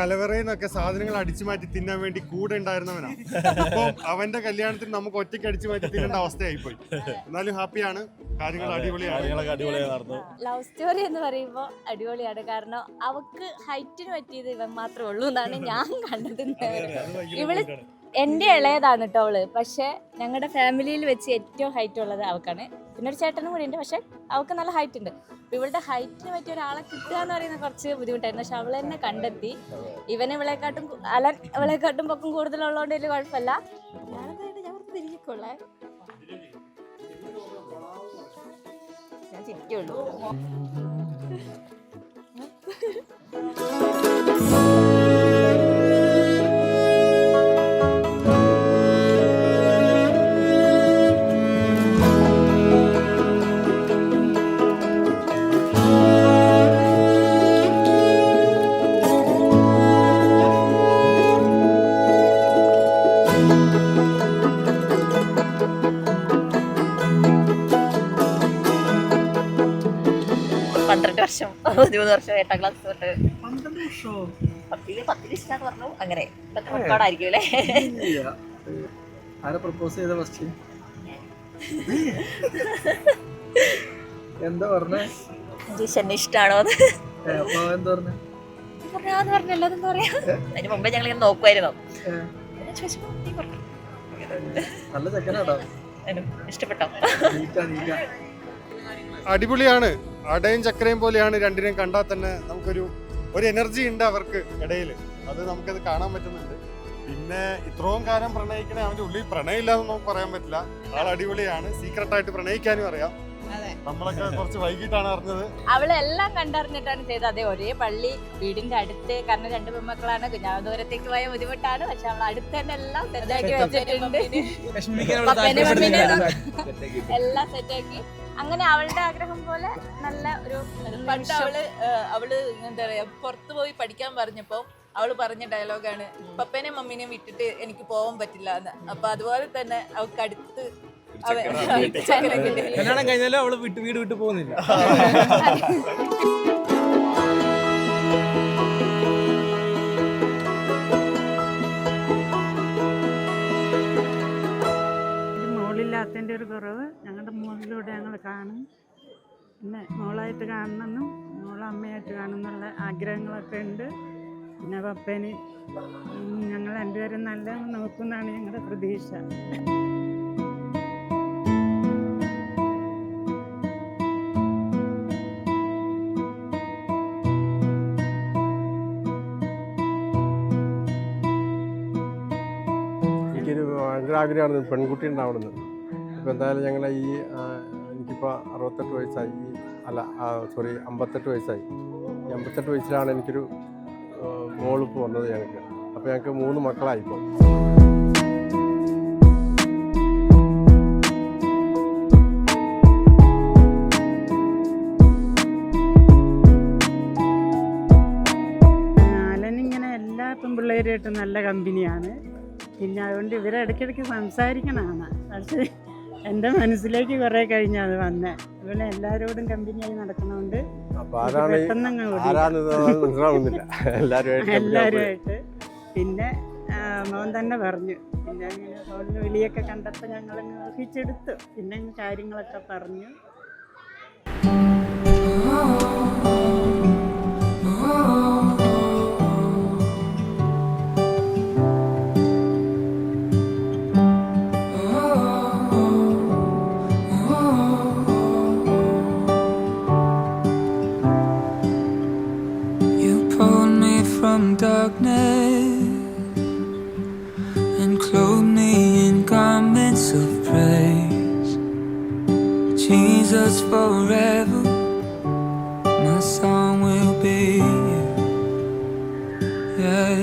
കലവറയിന്നൊക്കെ സാധനങ്ങൾ അടിച്ചു മാറ്റി തിന്നാൻ വേണ്ടി കൂടെ ഉണ്ടായിരുന്നവനാ. അപ്പൊ അവന്റെ കല്യാണത്തിന് നമുക്ക് ഒറ്റയ്ക്ക് അടിച്ചു മാറ്റി തിന്നേണ്ട അവസ്ഥയായിപ്പോയി. എന്നാലും ഹാപ്പിയാണ്, കാര്യങ്ങൾ അടിപൊളിയാണ്. ലവ് സ്റ്റോറി എന്ന് പറയുമ്പോൾ അടിപൊളിയാണ്. കാരണം അവക്ക് ഹൈറ്റിന് പറ്റിയത് ഇവൻ മാത്രമേ ഉള്ളൂ എന്നാണ് ഞാൻ കണ്ടത്. ഇവള് എൻ്റെ ഇളയതാണ് കേട്ടോ അവള്. പക്ഷെ ഞങ്ങളുടെ ഫാമിലിയിൽ വെച്ച് ഏറ്റവും ഹൈറ്റ് ഉള്ളത് അവക്കാണ്. പിന്നെ ഒരു ചേട്ടനും കൂടി ഉണ്ട്, പക്ഷെ അവൾക്ക് നല്ല ഹൈറ്റ് ഉണ്ട്. ഇവളുടെ ഹൈറ്റിന് പറ്റിയ ഒരാളെ കിട്ടുക എന്ന് പറയുന്നത് കുറച്ച് ബുദ്ധിമുട്ടായിരുന്നു. പക്ഷെ അവൾ തന്നെ കണ്ടെത്തി. ഇവളെക്കാട്ടും പൊക്കം കൂടുതലുള്ളതുകൊണ്ട് വലിയ കുഴപ്പമില്ല. ഞാൻ തിരിഞ്ഞിക്കൊള്ളേ, ഞാൻ ചിരിക്കുള്ളൂ. വർഷം 13 വർഷം 8ാം ക്ലാസ് തൊട്ട് 10 ഇഷ്ടം പറഞ്ഞു. അങ്ങനെ റെക്കോർഡായിരിക്കും അല്ലേ? പ്രപ്പോസ് ചെയ്ത ഫസ്റ്റ് എന്താ പറഞ്ഞേ? എന്നെ ഇഷ്ടാണോ എന്താ പറഞ്ഞേ? പറഞ്ഞല്ലോ. എന്താ പറയാ, അതിന് മുമ്പേ ഞങ്ങൾ ഇങ്ങനെ നോക്കുമായിരുന്നു. നല്ല ചെക്കനാട്ടോ, ഇഷ്ടപ്പെട്ടോ? അടിപൊളിയാണ്. അടയും ചക്കരയും പോലെയാണ് രണ്ടിനെയും കണ്ടാൽ തന്നെ നമുക്കൊരു എനർജി ഉണ്ട് അവർക്ക് ഇടയിൽ. അത് നമുക്കത് കാണാൻ പറ്റുന്നുണ്ട്. പിന്നെ ഇത്രയും കാലം പ്രണയിക്കണേ, അവന്റെ ഉള്ളിൽ പ്രണയമില്ലാന്ന് നമുക്ക് പറയാൻ പറ്റില്ല. ആൾ അടിപൊളിയാണ്. സീക്രട്ടായിട്ട് പ്രണയിക്കാനും അറിയാം. നമ്മളൊക്കെ കുറച്ച് വൈകിട്ടാണ് അറിഞ്ഞത്. അവളെല്ലാം കണ്ടറിഞ്ഞിട്ടാണ് ചെയ്തത്. അതെ, ഒരേ പള്ളി, വീടിന്റെ അടുത്ത്. കാരണം 2 പെൺമക്കളാണ്. കുഞ്ഞാദൂരത്തേക്ക് പോയ ബുദ്ധിമുട്ടാണ്. പക്ഷെ അവൾ അടുത്ത് തന്നെ എല്ലാം സെറ്റാക്കി വെച്ചിട്ടുണ്ട്. എല്ലാം സെറ്റാക്കി. അങ്ങനെ അവളുടെ ആഗ്രഹം പോലെ നല്ല ഒരു പണ്ട് അവള് എന്താ പറയാ, പുറത്തു പോയി പഠിക്കാൻ പറഞ്ഞപ്പോ അവള് പറഞ്ഞ ഡയലോഗാണ്, പപ്പേനെയും മമ്മീനെയും വിട്ടിട്ട് എനിക്ക് പോകാൻ പറ്റില്ല എന്ന്. അപ്പൊ അതുപോലെ തന്നെ അവൾക്ക് അടുത്ത് കല്യാണം കഴിഞ്ഞാലും അവള് വീട് വിട്ട് പോകുന്നില്ല. മോളില്ലാത്തതിൻ്റെ ഒരു കുറവ് ഞങ്ങളുടെ മോളിലൂടെ ഞങ്ങൾ കാണും. പിന്നെ മോളായിട്ട് കാണണമെന്നും മോളമ്മയായിട്ട് കാണുമെന്നുള്ള ആഗ്രഹങ്ങളൊക്കെ ഉണ്ട്. പിന്നെ പപ്പേന് ഞങ്ങൾ രണ്ടുപേരും നല്ല നോക്കുമെന്നാണ് ഞങ്ങളുടെ പ്രതീക്ഷ. എനിക്കൊരു ഭയങ്കര ആഗ്രഹമാണ് പെൺകുട്ടി ഉണ്ടാവണമെന്ന്. ഇപ്പോൾ എന്തായാലും ഞങ്ങളെ എനിക്കിപ്പോൾ 68 വയസ്സായി. 58 വയസ്സായി. ഈ 58 വയസ്സിലാണ് എനിക്കൊരു മോളിപ്പോൾ വന്നത് ഞങ്ങൾക്ക്. അപ്പോൾ ഞങ്ങൾക്ക് 3 മക്കളായിപ്പോൾ. ഞാനിങ്ങനെ എല്ലാ പെൺപിള്ളേരുമായിട്ടും നല്ല കമ്പനിയാണ്. പിന്നെ അതുകൊണ്ട് ഇവരെ ഇടയ്ക്കിടയ്ക്ക് സംസാരിക്കണമാണ്. പക്ഷേ എൻ്റെ മനസ്സിലേക്ക് കുറേ കഴിഞ്ഞാൽ വന്നേ. അതുപോലെ എല്ലാവരോടും കമ്പനിയായി നടക്കണോണ്ട് എല്ലാവരുമായിട്ട്. പിന്നെ മോൻ തന്നെ പറഞ്ഞു. പിന്നെ അങ്ങനെ ഫോണിൽ വിളിയൊക്കെ കണ്ടപ്പോൾ ഞങ്ങളങ്ങ് ഊഹിച്ചെടുത്തു. പിന്നെ കാര്യങ്ങളൊക്കെ പറഞ്ഞു. Darkness and clothe me in garments of praise. Jesus, forever my song will be. Yeah,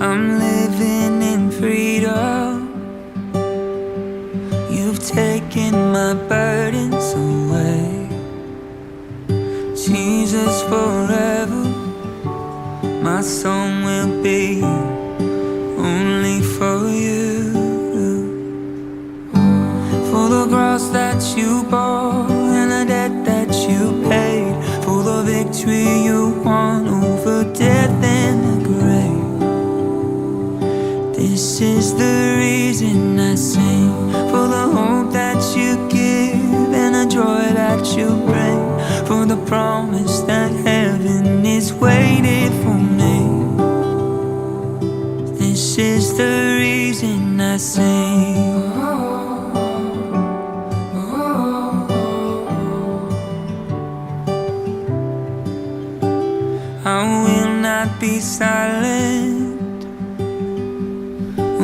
I'm living in freedom. You've taken my burdens away. Jesus, forever my song will be only for you. For the cross that you bore and the debt that you paid, for the victory you won over death This is the reason I sing, for the hope that you give and the joy that you bring, for the promise that heaven is waiting for me. This is the reason I sing. I will not be silent.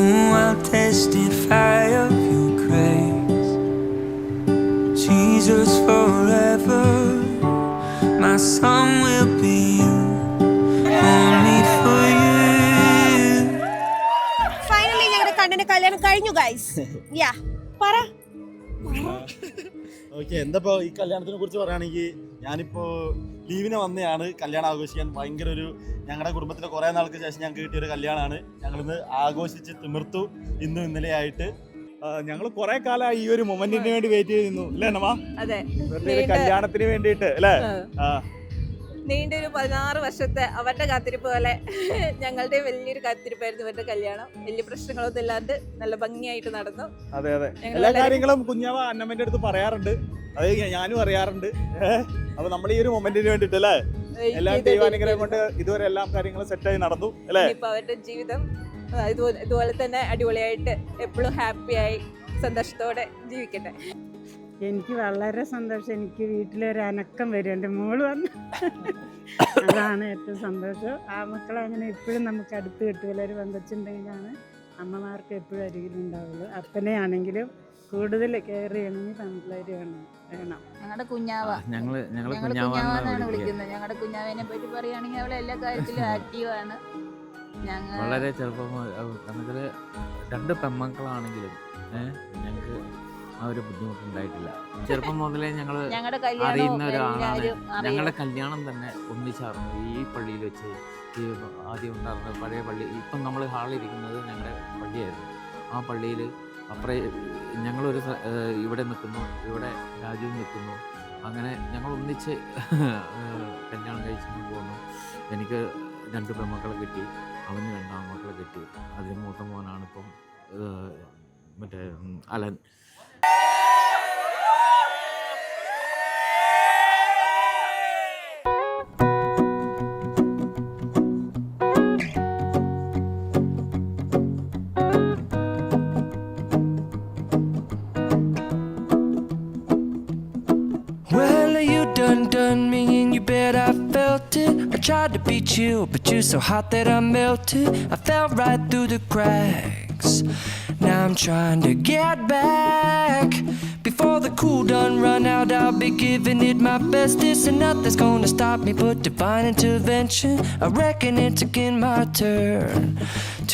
Oh, I'll testify of your grace. Jesus, forever my song will be you, only for you. Finally ഞങ്ങളുടെ കണ്ണന്റെ കല്യാണം കഴിഞ്ഞു guys. യാ പറ. Okay, എന്താ ഈ കല്യാണത്തിനെ കുറിച്ച് പറയുകയാണെങ്കിൽ, ഞാനിപ്പോൾ ലീവിന് വന്നതാണ് കല്യാണം ആഘോഷിക്കാൻ. ഭയങ്കര ഒരു ഞങ്ങളുടെ കുടുംബത്തിലെ കുറേ നാൾക്ക് ശേഷം ഞങ്ങൾക്ക് കിട്ടിയൊരു കല്യാണമാണ്. ഞങ്ങളിന്ന് ആഘോഷിച്ച് തിമിർത്തു ഇന്നും ഇന്നലെയായിട്ട്. ഞങ്ങൾ കുറെ കാലമായി ഈ ഒരു മൊമെന്റിന് വേണ്ടി വെയിറ്റ് ചെയ്തിരുന്നു അല്ലേ നമ്മ? അതെ, കല്യാണത്തിന് വേണ്ടിയിട്ട് അല്ലേ? നീണ്ടൊരു 16 വർഷത്തെ അവരുടെ കാത്തിരിപ്പ് പോലെ ഞങ്ങളുടെ വലിയൊരു കാത്തിരിപ്പായിരുന്നു ഇവരുടെ കല്യാണം. വലിയ പ്രശ്നങ്ങളൊന്നും ഇല്ലാണ്ട് നല്ല ഭംഗിയായിട്ട് നടന്നു. അതെ അതെ, എല്ലാ കാര്യങ്ങളും കുഞ്ഞാവ അന്നമ്മന്റെ അടുത്ത് പറയാറുണ്ട്, അത് ഞാനും അറിയാറുണ്ട്. അപ്പൊ നമ്മൾ ഈ ഒരു മൊമെന്റിന് വേണ്ടിട്ട് അല്ലേ, എല്ലാ ദൈവാനുഗ്രഹം കൊണ്ട് ഇതുവരെ എല്ലാ കാര്യങ്ങളും സെറ്റായി നടന്നു അല്ലേ? ഇപ്പൊ അവരുടെ ജീവിതം ഇതുപോലെ തന്നെ അടിപൊളിയായിട്ട് എപ്പോഴും ഹാപ്പിയായി സന്തോഷത്തോടെ ജീവിക്കട്ടെ. എനിക്ക് വളരെ സന്തോഷം. എനിക്ക് വീട്ടിലൊരു അനക്കം വരും, എൻ്റെ മോള് വന്ന്. അതാണ് ഏറ്റവും സന്തോഷം. ആ മക്കളെ അങ്ങനെ എപ്പോഴും നമുക്ക് അടുത്ത് കിട്ടുമല്ലോ. ഒരു പെങ്കൊച്ചുണ്ടെങ്കിലാണ് അമ്മമാർക്ക് എപ്പോഴും അരികിലുണ്ടാവുള്ളൂ. അപ്പനെ ആണെങ്കിലും കൂടുതൽ കെയർ ചെയ്യണമെങ്കിൽ പെൺപിള്ളേർ വേണം. ഞങ്ങളുടെ കുഞ്ഞാവ കുഞ്ഞാവാന്നാണ് വിളിക്കുന്നത്. ഞങ്ങളുടെ കുഞ്ഞാവേനെ പറ്റി പറയുകയാണെങ്കിൽ അവളെ എല്ലാ കാര്യത്തിലും ആക്റ്റീവാണ്. ഞങ്ങൾ വളരെ ചെറുപ്പം നമുക്ക് 2 പെൺമക്കളാണെങ്കിലും ഞങ്ങൾക്ക് ആ ഒരു ബുദ്ധിമുട്ടുണ്ടായിട്ടില്ല. ചെറുപ്പം മുതലേ ഞങ്ങൾ അറിയുന്ന ഒരാളാണ്. ഞങ്ങളുടെ കല്യാണം തന്നെ ഒന്നിച്ചായിരുന്നു ഈ പള്ളിയിൽ വെച്ച്. ഈ ആദ്യം ഉണ്ടായിരുന്ന പഴയ പള്ളി, ഇപ്പം നമ്മൾ ഹാളിരിക്കുന്നത് ഞങ്ങളുടെ പള്ളിയായിരുന്നു. ആ പള്ളിയിൽ ഞങ്ങളൊരു ഇവിടെ നിൽക്കുന്നു, ഇവിടെ രാജുവും നിൽക്കുന്നു. അങ്ങനെ ഞങ്ങൾ ഒന്നിച്ച് കല്യാണം കഴിച്ചു പോകുന്നു. എനിക്ക് 2 പെൺമക്കളെ കിട്ടി, അവന് 2 ആൺമക്കളെ കിട്ടി. അതിന് മൂത്ത മോനാണ് ഇപ്പം മറ്റേ Allen. Done me and you bet I felt it. I tried to be chill, but you're so hot that I melted. I fell right through the cracks. Now I'm trying to get back. Before the cool done run out, I'll be giving it my best. This and nothing's gonna stop me but divine intervention. I reckon it's again my turn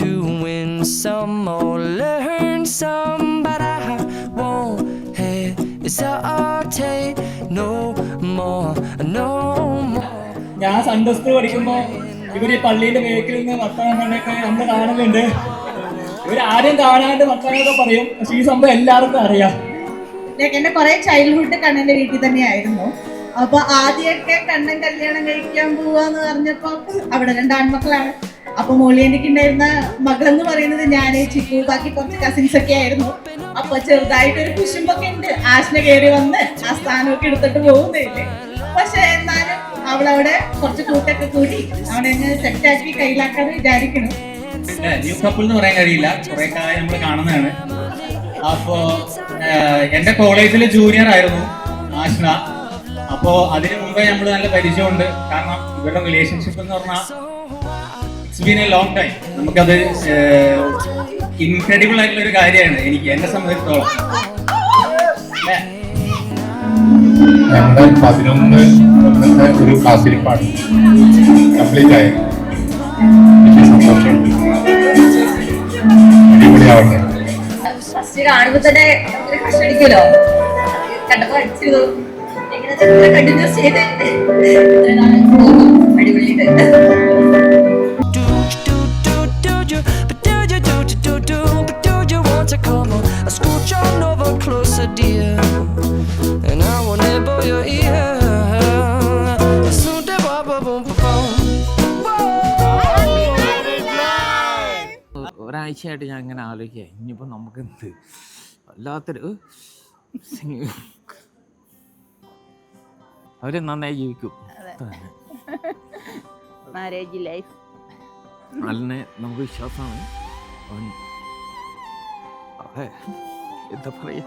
to win some or learn some, but I won't hesitate no more, no more. ഞാൻ Sunday school പഠിക്കുമ്പോൾ ഇവർ ഈ പള്ളിയുടെ വേക്കിൽ നിന്ന് വർത്തമാനങ്ങളൊക്കെ നമ്മൾ കാണുന്നുണ്ട്. ഇവരാരും കാണാണ്ട് വർത്തമാനമൊക്കെ പറയും, പക്ഷെ ഈ സംഭവം എല്ലാവർക്കും അറിയാം. എന്റെ കുറെ ചൈൽഡ്ഹുഡ് കണ്ണന്റെ വീട്ടിൽ തന്നെയായിരുന്നു. അപ്പൊ ആദ്യമൊക്കെ കണ്ണൻ കല്യാണം കഴിക്കാൻ പോവാന്ന് പറഞ്ഞപ്പോ അവിടെ 2 ആൺമക്കളാണ്. അപ്പൊ മോളിയന്റിക്ക് ഉണ്ടായിരുന്ന മകളെന്ന് പറയുന്നത് ഞാന്, ചിക്കു, ബാക്കി കുറച്ച് കസിൻസ് ഒക്കെ ആയിരുന്നു. അപ്പൊ ചെറുതായിട്ടൊരു കുശുമ്പൊക്കെ ഉണ്ട്. ആശന കയറി വന്ന് ആ സ്ഥാനമൊക്കെ എടുത്തിട്ട് പോകുന്നില്ലേ. പക്ഷെ എന്നാലും അവളവിടെ കുറച്ച് കൂട്ടൊക്കെ കൂടി അവിടെ സെറ്റാക്കി കയ്യിലാക്കാന്ന് വിചാരിക്കണം. ന്യൂ കപ്പിൾ എന്ന് പറയാൻ കഴിയില്ല, കുറെ കാലം നമ്മൾ കാണുന്നതാണ്. അപ്പോ എന്റെ കോളേജിലെ ജൂനിയർ ആയിരുന്നു ആശ്ന. അപ്പോ അതിനു മുമ്പേ നമ്മൾ നല്ല പരിചയമുണ്ട്. കാരണം ഇവരുടെ റിലേഷൻഷിപ്പ് എന്ന് പറഞ്ഞാൽ it's been A long time. നമുക്കത് ഇൻക്രെഡിബിൾ ആയിട്ടുള്ള ഒരു കാര്യമാണ് എനിക്ക് എന്നെ സംബന്ധിച്ചിടത്തോളം. ഞങ്ങളുടെ 11 ഒരു കാത്തിരിപ്പാണ് കംപ്ലീറ്റ് ആയത്. സന്തോഷമുണ്ട്, അടിപൊളിയാവട്ടെ. ഫസ്റ്റ് കാണുമ്പോ തന്നെ കഷ്ടടിക്കുമല്ലോ, കണ്ടപ്പോ അടിച്ചു കണ്ടിന്യൂസ് ചെയ്ത് അടിപൊളിയായിട്ട്. Scooch on over closer, dear, and I will nibble your ear. ഒരാഴ്ചയായിട്ട് ഞാൻ ഇങ്ങനെ ആലോചിക്കുക ഇനിയിപ്പോൾ നമുക്ക് എന്ത് വല്ലാത്തൊരു അവർ നന്നായി ജീവിക്കും. മാരേജ് ലൈഫ് അലിനെ നമുക്ക് വിശ്വാസമാണ്. അവൻ അതെ എന്താ പറയുക